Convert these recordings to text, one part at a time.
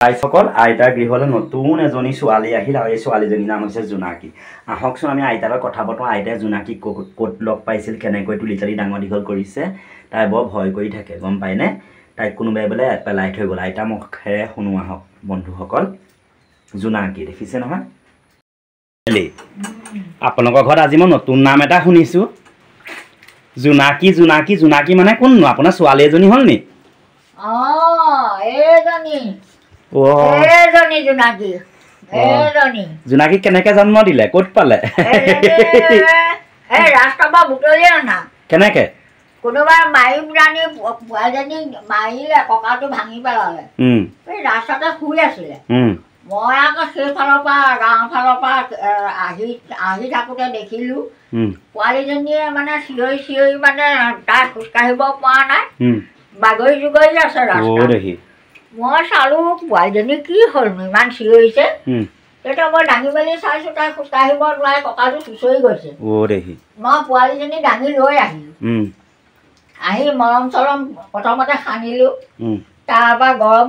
আইসকল আইতাৰ গৃহলৈ নতুন এজনী ছোৱালী আহিল আৰু এই ছোৱালীজনীৰ নাম হৈছে জোনাকী। আহকচোন আমি আইতাৰ কথা পাতোঁ। আইতাই জোনাকীক ক'ত লগ পাইছিল, কেনেকৈ তুলি তালি ডাঙৰ দীঘল কৰিছে। তাই বৰ ভয় কৰি থাকে, গম পায়নে? তাইক কোনোবাই বোলে পেলাই থৈ গ'ল। আইতা মুখেৰে শুনো আহক বন্ধুসকল। জোনাকী দেখিছে নহয়? আপোনালোকৰ ঘৰত আজি মই নতুন নাম এটা শুনিছোঁ, জোনাকী। জোনাকী জোনাকী মানে কোননো? আপোনাৰ ছোৱালী এজনী হ'ল নি? জোনাকী কেনেকে জন্ম দিলে, ক'ত পালে? ৰাস্তাৰ বুটলি অনা কেনেকে? কোনোবাই মাৰি পেলানি পোৱালীজনী মাৰিলে, ককাটো ভাঙি পেলালে। এই ৰাস্তাতে শুই আছিলে। মই আকৌ সেইফালৰ পৰা গাঁৱৰ ফালৰ পৰা আহি থাকোঁতে দেখিলোঁ পোৱালীজনীয়ে মানে চিঞৰি চিঞৰি মানে তাই খোজকাঢ়িব পৰা নাই, বাগৰি জুগৰি আছে ৰাস্তাত। মই চালোঁ পোৱালীজনী কি হ'লনো ইমান চিঞৰিছে। তেতিয়া মই দাঙি মেলি চাইছোঁ তাই খোজকাঢ়িব নোৱাৰে, ককাটো চুঁচৰি গৈছে। মই পোৱালীজনী দাঙি লৈ আহিলোঁ। আহি মৰম চৰম প্ৰথমতে সানিলোঁ, তাৰপৰা গৰম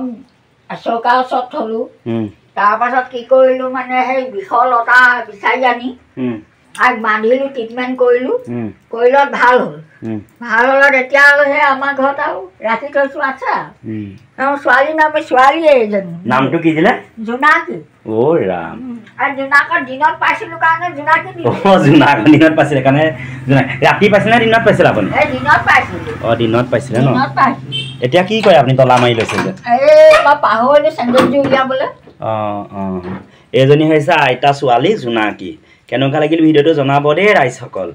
চৌকাৰ ওচৰত থলোঁ। তাৰপাছত কি কৰিলোঁ মানে সেই বিষৰ লতা বিচাৰি আনি তাক বান্ধিলোঁ, ট্ৰিটমেণ্ট কৰিলোঁ। কৰিলত ভাল হ'ল। ভাল হ'লত এতিয়া আৰু সেই আমাৰ ঘৰত আৰু ৰাখি থৈছোঁ, আছে আৰু ছোৱালী নামে ছোৱালীয়ে এজনী। নামটো কি দিলে? জোনাকী। অ' ৰাম। আৰু জোনাকৰ দিনত পাইছিলোঁ কাৰণে জোনাকী দিলে। জোনাকৰ দিনত পাইছিলে কাৰণে ৰাতি পাইছিলে নে দিনত পাইছিলে আপুনি? এই দিনত পাইছিলোঁ। অঁ দিনত পাইছিলে ন? দিনত পাইছিলোঁ। এতিয়া কি কৰে আপুনি? তলা মাৰি লৈছে যে? এই মই পাহৰিলোঁ চেণ্ডেলযোৰ উলিয়াবলৈ। এইজনী হৈছে আইতা ছোৱালী জোনাকী। কেনেকুৱা লাগিল ভিডিঅ'টো জনাব দেই ৰাইজসকল।